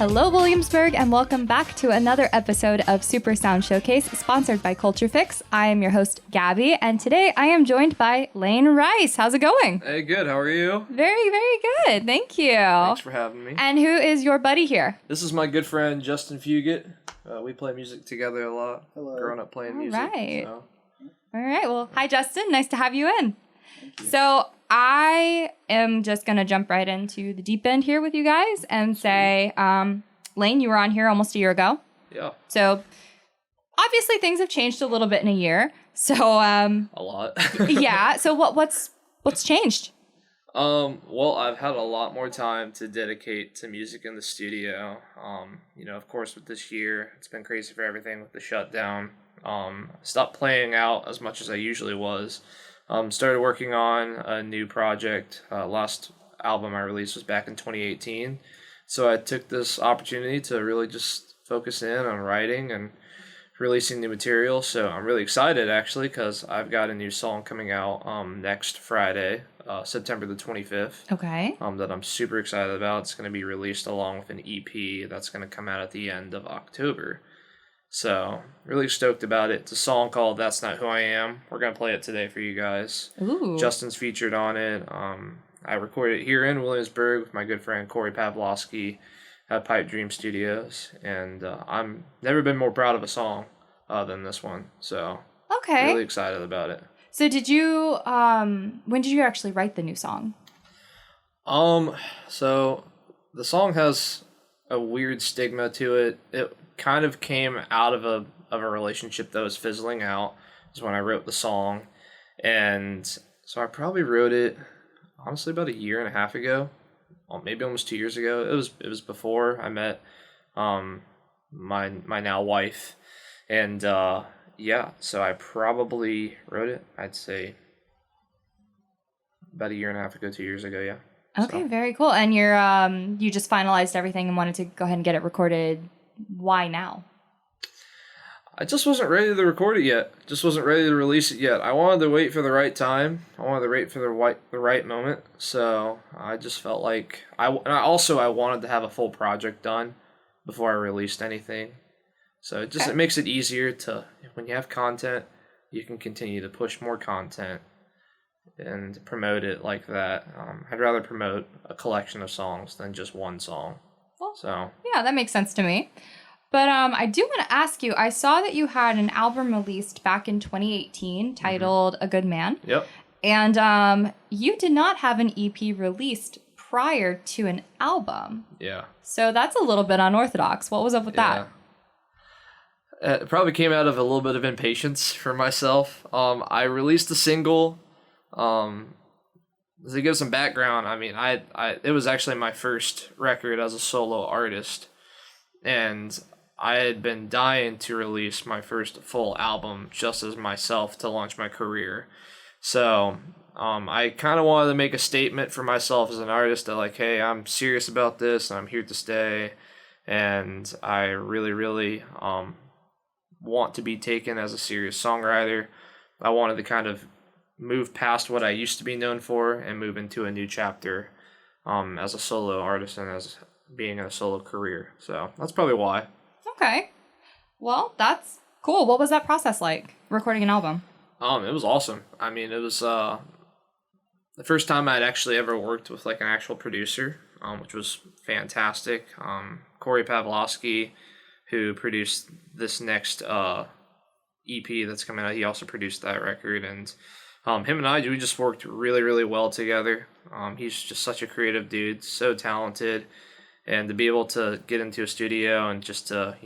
Hello, Williamsburg, and welcome back to another episode of Super Sound Showcase, sponsored by Culture Fix. I am your host, Gabby, and today I am joined by Lane Rice. How's it going? Hey, good. How are you? Very, very good. Thank you. Thanks for having me. And who is your buddy here? This is my good friend, Justin Fugett. We play music together a lot. Hello. Growing up playing music. Right. So. All right. Well, hi, Justin. Nice to have you in. Thank you. So I am just going to jump right into the deep end here with you guys and say, Lane, you were on here almost a year ago. Yeah. So obviously things have changed a little bit in a year. So a lot. yeah. So what's changed? Well, I've had a lot more time to dedicate to music in the studio. Of course, with this year, it's been crazy for everything with the shutdown. Stopped playing out as much as I usually was. Started working on a new project. Last album I released was back in 2018. So I took this opportunity to really just focus in on writing and releasing new material. So I'm really excited, actually, because I've got a new song coming out next Friday, September the 25th. Okay. That I'm super excited about. It's going to be released along with an EP that's going to come out at the end of October. So, really stoked about it. It's a song called That's Not Who I Am. We're going to play it today for you guys. Ooh. Justin's featured on it. I recorded it here in Williamsburg with my good friend Corey Pavlovsky at Pipe Dream Studios. And I'm never been more proud of a song than this one. So, okay. Really excited about it. So did you, when did you actually write the new song? So the song has a weird stigma to it. It kind of came out of a relationship that was fizzling out, is when I wrote the song. And so I probably wrote it honestly about a year and a half ago, maybe almost 2 years ago. It was before I met my now wife. And so I probably wrote it, I'd say, about a year and a half ago, 2 years ago, yeah. Okay, So. very cool. And you're you just finalized everything and wanted to go ahead and get it recorded. Why now? I just wasn't ready to record it yet. Just wasn't ready to release it yet. I wanted to wait for the right time. I wanted to wait for the right moment. So I just felt like I wanted to have a full project done before I released anything. So it makes it easier to, when you have content, you can continue to push more content and promote it like that. I'd rather promote a collection of songs than just one song. Well, so yeah, that makes sense to me. But I do want to ask you, I saw that you had an album released back in 2018 titled A Good Man. Yep. And you did not have an EP released prior to an album. Yeah. So that's a little bit unorthodox. What was up with that? It probably came out of a little bit of impatience for myself. I released a single. To give some background, I mean, it was actually my first record as a solo artist, and I had been dying to release my first full album just as myself to launch my career. So I kind of wanted to make a statement for myself as an artist that, like, hey, I'm serious about this and I'm here to stay, and I really, really want to be taken as a serious songwriter. I wanted to kind of move past what I used to be known for and move into a new chapter as a solo artist and as being in a solo career. So that's probably why. Okay. Well, that's cool. What was that process like, recording an album? It was awesome. I mean, it was the first time I'd actually ever worked with like an actual producer, which was fantastic. Corey Pavlovsky, who produced this next EP that's coming out, he also produced that record, and him and we just worked really, really well together. He's just such a creative dude, so talented, and to be able to get into a studio and just to,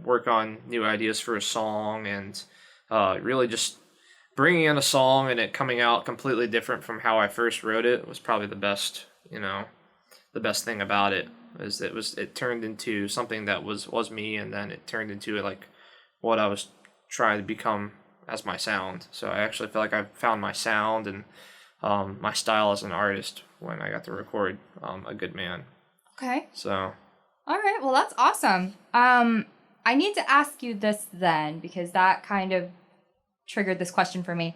work on new ideas for a song and really just bringing in a song and it coming out completely different from how I first wrote it was probably the best thing about it. It turned into something that was me, and then it turned into like what I was trying to become as my sound. So I actually feel like I found my sound and my style as an artist when I got to record A Good Man. Okay. So. All right. Well, that's awesome. I need to ask you this then, because that kind of triggered this question for me.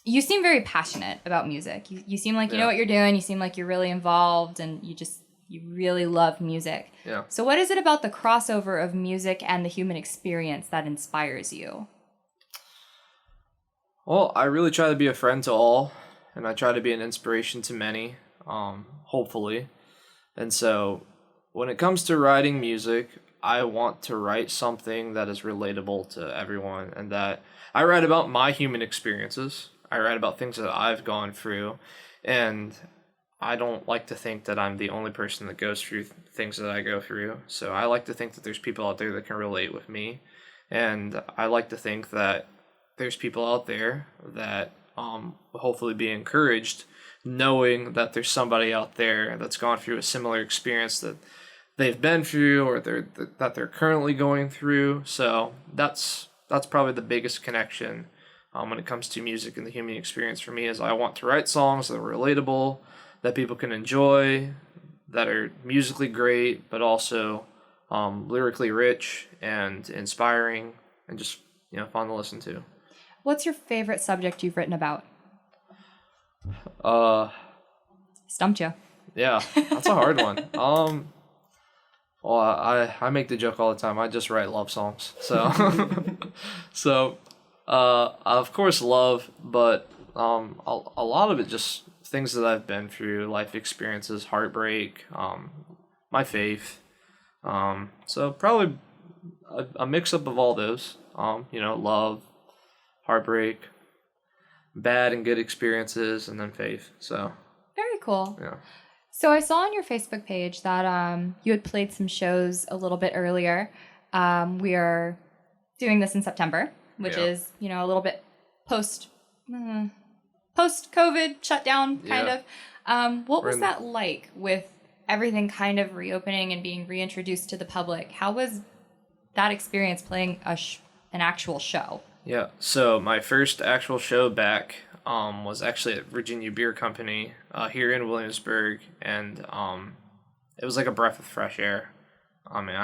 You seem very passionate about music. You seem like you know what you're doing. You seem like you're really involved, and you just you really love music. Yeah. So what is it about the crossover of music and the human experience that inspires you? Well, I really try to be a friend to all, and I try to be an inspiration to many, hopefully. And so when it comes to writing music, I want to write something that is relatable to everyone, and that I write about my human experiences. I write about things that I've gone through, and I don't like to think that I'm the only person that goes through things that I go through. So I like to think that there's people out there that can relate with me, and I like to think that there's people out there that will hopefully be encouraged, knowing that there's somebody out there that's gone through a similar experience that they've been through, or that they're currently going through. So that's probably the biggest connection when it comes to music and the human experience for me. Is I want to write songs that are relatable, that people can enjoy, that are musically great, but also lyrically rich and inspiring, and just fun to listen to. What's your favorite subject you've written about? Stumped you. Yeah, that's a hard one. Well, I make the joke all the time. I just write love songs. So, of course, love, but a lot of it just things that I've been through, life experiences, heartbreak, my faith. So probably a mix up of all those. Love, heartbreak, bad and good experiences, and then faith. So very cool. Yeah. So I saw on your Facebook page that you had played some shows a little bit earlier. We are doing this in September, which is a little bit post COVID shutdown kind of. What was that like with everything kind of reopening and being reintroduced to the public? How was that experience playing an actual show? Yeah, so my first actual show back was actually at Virginia Beer Company here in Williamsburg, and it was like a breath of fresh air. I mean,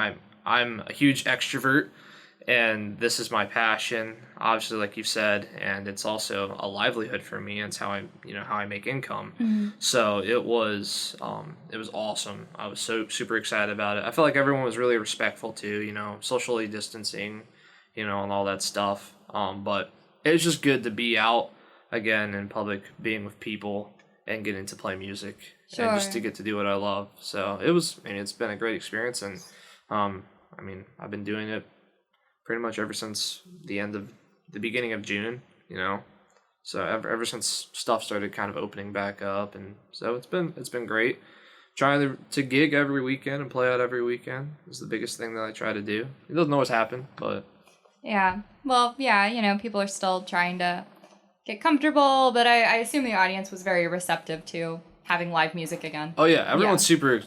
I'm a huge extrovert, and this is my passion, obviously, like you've said, and it's also a livelihood for me. It's how I make income. Mm-hmm. So it was awesome. I was so super excited about it. I felt like everyone was really respectful too, socially distancing, and all that stuff. But it was just good to be out again in public, being with people, and getting to play music, and just to get to do what I love. So it's been a great experience, and I've been doing it pretty much ever since the beginning of June, So ever since stuff started kind of opening back up, and so it's been great. Trying to gig every weekend and play out every weekend is the biggest thing that I try to do. It doesn't always happen, but yeah. Well, yeah, people are still trying to get comfortable, but I assume the audience was very receptive to having live music again. Oh yeah, everyone's super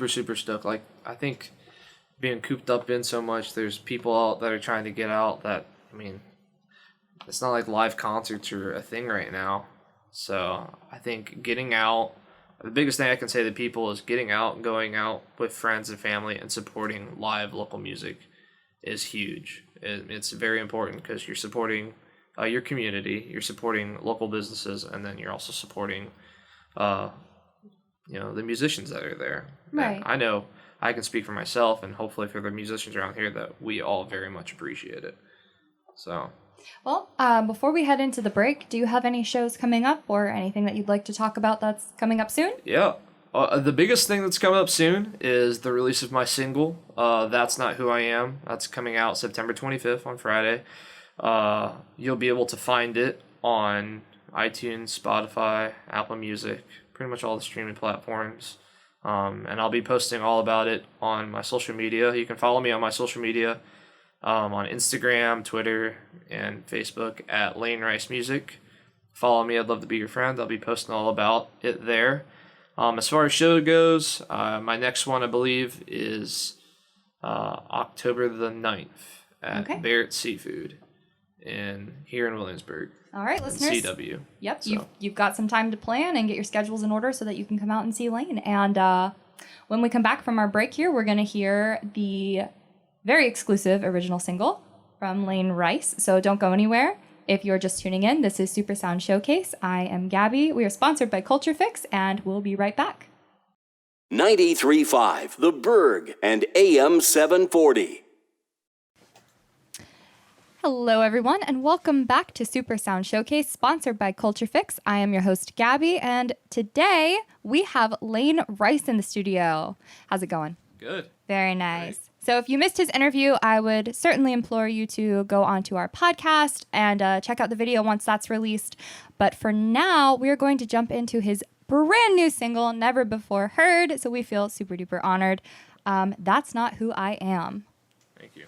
stoked. Like, I think being cooped up in so much, there's people out that are trying to get out that, it's not like live concerts are a thing right now. So I think getting out, the biggest thing I can say to people is getting out and going out with friends and family and supporting live local music is huge. It's very important because you're supporting your community, you're supporting local businesses, and then you're also supporting, the musicians that are there. Right. And I know I can speak for myself, and hopefully for the musicians around here, that we all very much appreciate it. So. Well, before we head into the break, do you have any shows coming up or anything that you'd like to talk about that's coming up soon? Yeah. The biggest thing that's coming up soon is the release of my single, That's Not Who I Am. That's coming out September 25th on Friday. You'll be able to find it on iTunes, Spotify, Apple Music, pretty much all the streaming platforms. And I'll be posting all about it on my social media. You can follow me on my social media on Instagram, Twitter, and Facebook at Lane Rice Music. Follow me. I'd love to be your friend. I'll be posting all about it there. As far as show goes, my next one, I believe, is October the 9th at Barrett Seafood here in Williamsburg. All right, listeners. CW. Yep, so. You've got some time to plan and get your schedules in order so that you can come out and see Lane. And when we come back from our break here, we're going to hear the very exclusive original single from Lane Rice. So don't go anywhere. If you're just tuning in, this is Super Sound Showcase. I am Gabby. We are sponsored by Culture Fix, and we'll be right back. 93.5 The Berg and AM 740. Hello, everyone, and welcome back to Super Sound Showcase, sponsored by Culture Fix. I am your host, Gabby, and today we have Lane Rice in the studio. How's it going? Good. Very nice. Great. So if you missed his interview, I would certainly implore you to go onto our podcast and check out the video once that's released. But for now, we're going to jump into his brand new single, Never Before Heard, so we feel super duper honored. That's Not Who I Am. Thank you.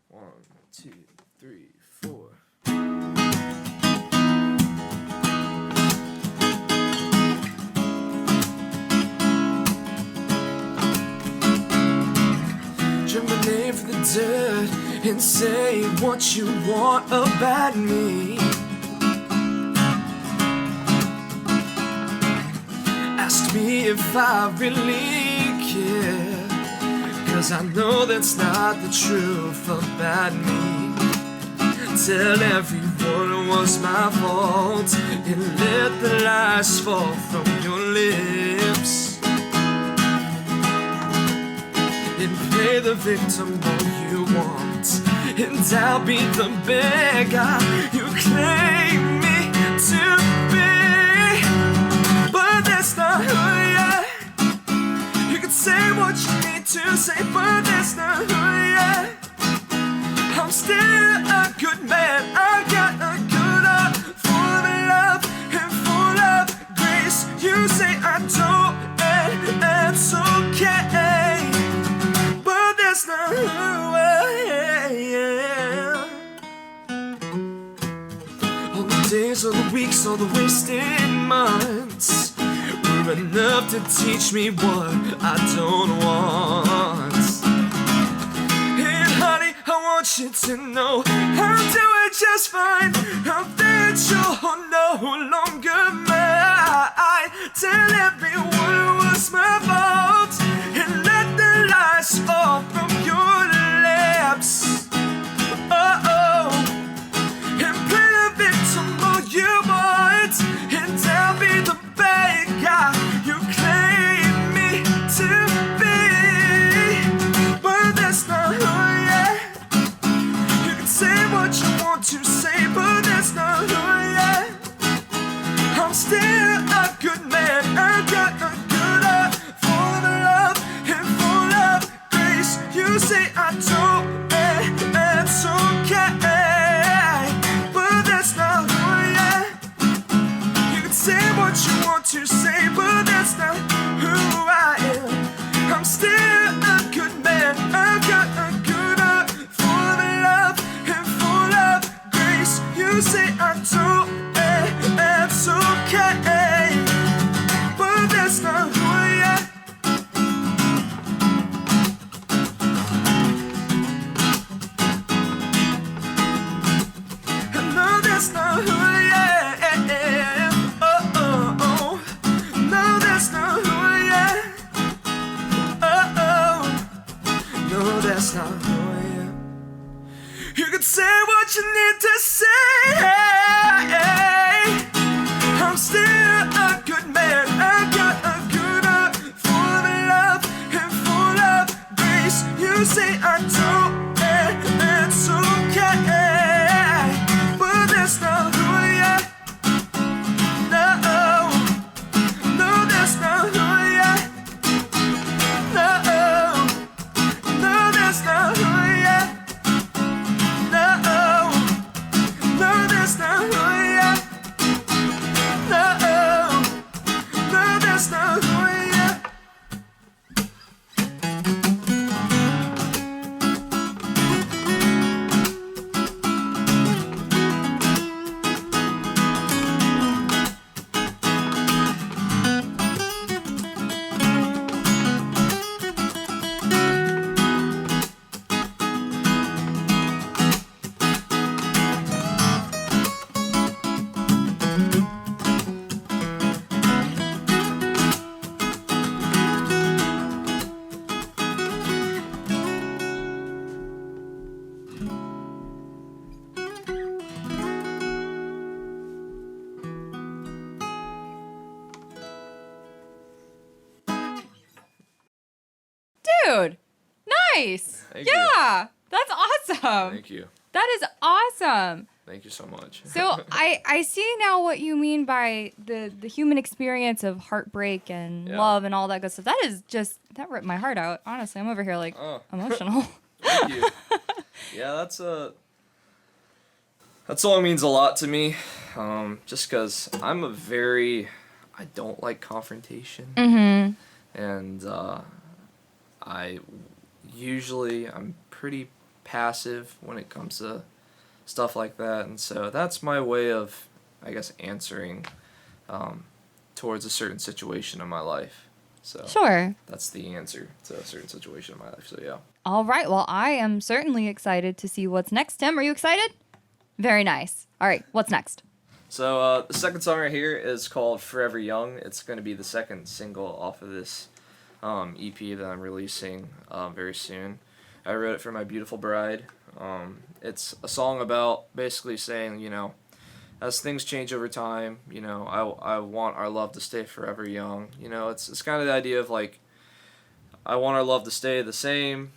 1, 2, 3, 4. Trim my name from the dirt and say what you want about me. Ask me if I really care, 'cause I know that's not the truth about me. Tell everyone it was my fault and let the lies fall from your lips, and play the victim all you want, and I'll be the bad guy you claim me to be. But that's not who you are. You can say what you need to say, but that's not who you are. I'm still a good man. I got a good heart, full of love and full of grace. You say I don't, and that's okay, but that's not who I am. All the days, all the weeks, all the wasted months were enough to teach me what I don't want. And honey, I want you to know I'm doing just fine. I'm that you're no longer mine. Tell everyone it was my fault and let the lies fall from your lips. Oh, and play the victim all you want, and I'll be the bad guy you claim me to be. But that's not who I am. You can say what you want to say, but that's not who I am. I'm still a good man. I got a good heart, full of love and full of grace. You say I don't, and that's okay, but that's not who I am. You can say what you want to say, but that's not who I am. I'm still a good man. I got a good heart, full of love and full of grace. You say I don't, and that's okay, but that's not who I am. I know that's not who I am. Oh, oh, oh. No, that's not who I am. Oh, oh. No, that's not who I am. You can say what you need to say. I'm still a good man. I got a good heart, full of love and full of grace. You say I don't, and that's okay, but that's not who I am. No, no, that's not who I am. No, no, that's not who I am. No, no, that's not who I am. No. Dude, nice. Thank you. Yeah, that's awesome. Thank you. That is awesome. Thank you so much. So I see now what you mean by the human experience of heartbreak and love and all that good stuff. That is just, that ripped my heart out. Honestly, I'm over here like emotional. Thank you. Yeah, that song means a lot to me. Just because I don't like confrontation. Mm-hmm. And I'm pretty passive when it comes to stuff like that, and so that's my way of, I guess, answering towards a certain situation in my life. So Sure. that's the answer to a certain situation in my life. So yeah. All right. Well, I am certainly excited to see what's next. Tim, are you excited? Very nice. All right. What's next? So the second song right here is called Forever Young. It's going to be the second single off of this EP that I'm releasing very soon. I wrote it for my beautiful bride. It's a song about basically saying, you know, as things change over time, you know, I want our love to stay forever young. You know, it's kind of the idea of like, I want our love to stay the same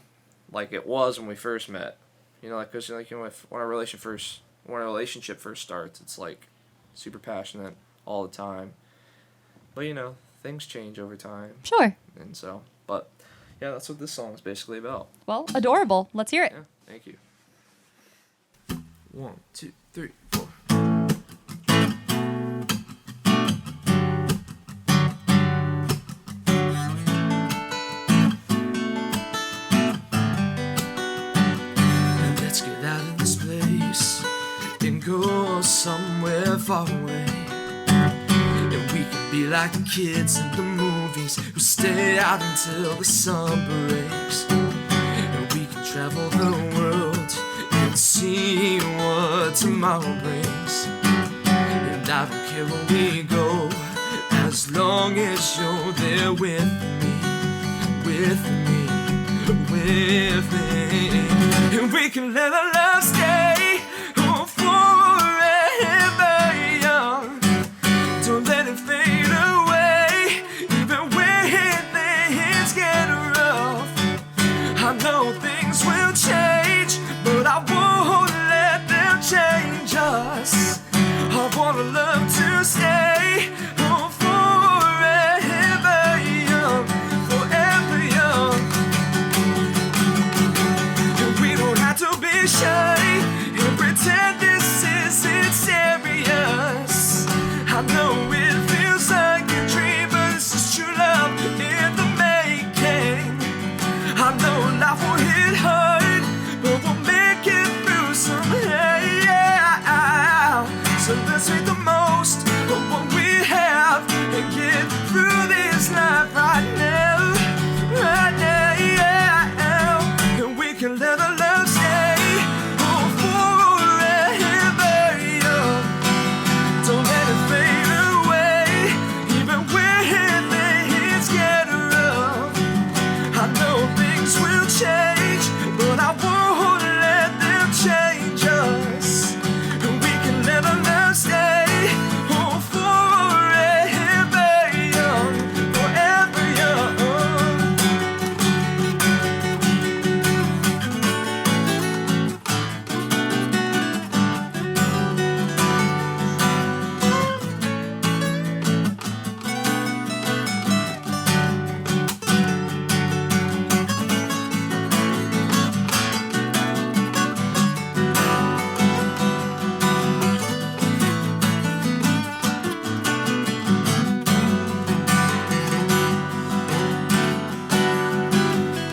like it was when we first met. You know, like, because like, you know, when a relationship first starts, it's like super passionate all the time. But you know, things change over time. Sure. And so, but yeah, that's what this song is basically about. Well, adorable. Let's hear it. Yeah, thank you. 1, 2, 3, 4. Let's get out of this place and go somewhere far away. And we can be like the kids in the movies who stay out until the sun breaks. And we can travel the world and see what tomorrow brings. And I don't care where we go, as long as you're there with me, with me, with me. And we can let our love stay forever young. Don't let it fade away, even when things get rough. I know things will change, but I won't let them change us. I want our love to stay forever young, forever young. And we don't have to be shy and pretend this isn't serious. I know it feels like a dream, but this is true love in the making. I know life will hit hard, but we'll make it through somehow. So let's make the most of what we have and get through this life right now, right now. And we can let our love stay forever young. Don't let it fade away, even when things get rough. I know things will change, but I won't let them change us. And we can let our love stay forever young, forever young.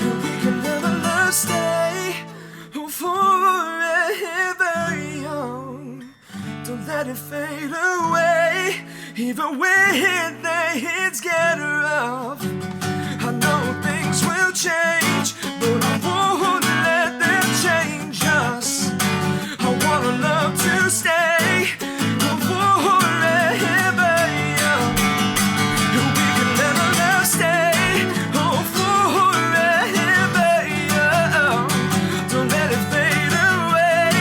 And we can let our love stay forever young. Don't let it fade away, even when things get rough. I know things will change, but I won't let them change us. I want our love to stay forever young. And we can let our love stay forever young. Don't let it fade away,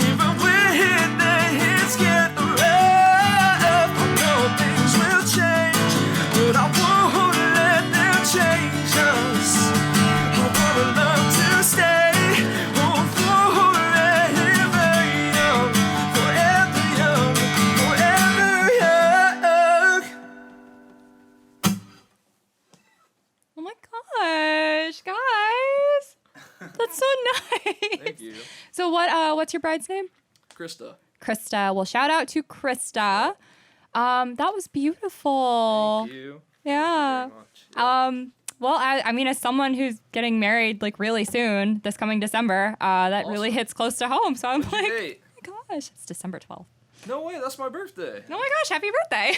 even when things get rough. I know things will change, but I won't let So what's your bride's name? Krista. Krista. Well, shout out to Krista. That was beautiful. Thank you. Yeah. Thank you very much. Well, I mean, as someone who's getting married like really soon, this coming December, that really Awesome. hits close to home. So I'm What's your like, date? oh my gosh, it's December 12th. No way, that's my birthday. Oh my gosh, happy birthday.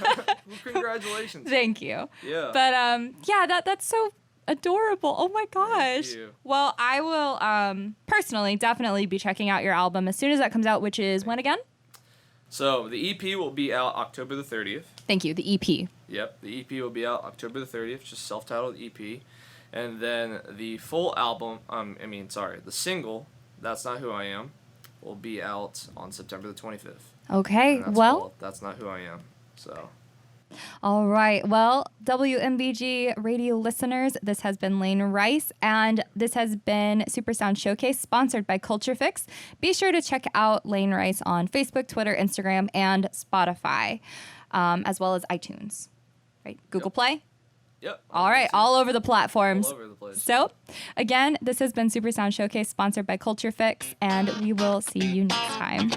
Well, congratulations. Thank you. Yeah. But yeah, that's so adorable. Oh my gosh. Thank you. Well, I will personally definitely be checking out your album as soon as that comes out, which is when again? So the EP will be out October the 30th. Thank you, the EP. Yep, the EP will be out October the 30th, just self-titled EP. And then the full album, the single, That's Not Who I Am, will be out on September the 25th. Okay, And that's well, called That's Not Who I Am. So, all right. Well, WMBG radio listeners, this has been Lane Rice, and this has been Super Sound Showcase, sponsored by Culture Fix. Be sure to check out Lane Rice on Facebook, Twitter, Instagram, and Spotify, as well as iTunes. Right? Google Play? yep. All right, all over the platforms. All over the place. So, again, this has been Super Sound Showcase, sponsored by Culture Fix, and we will see you next time.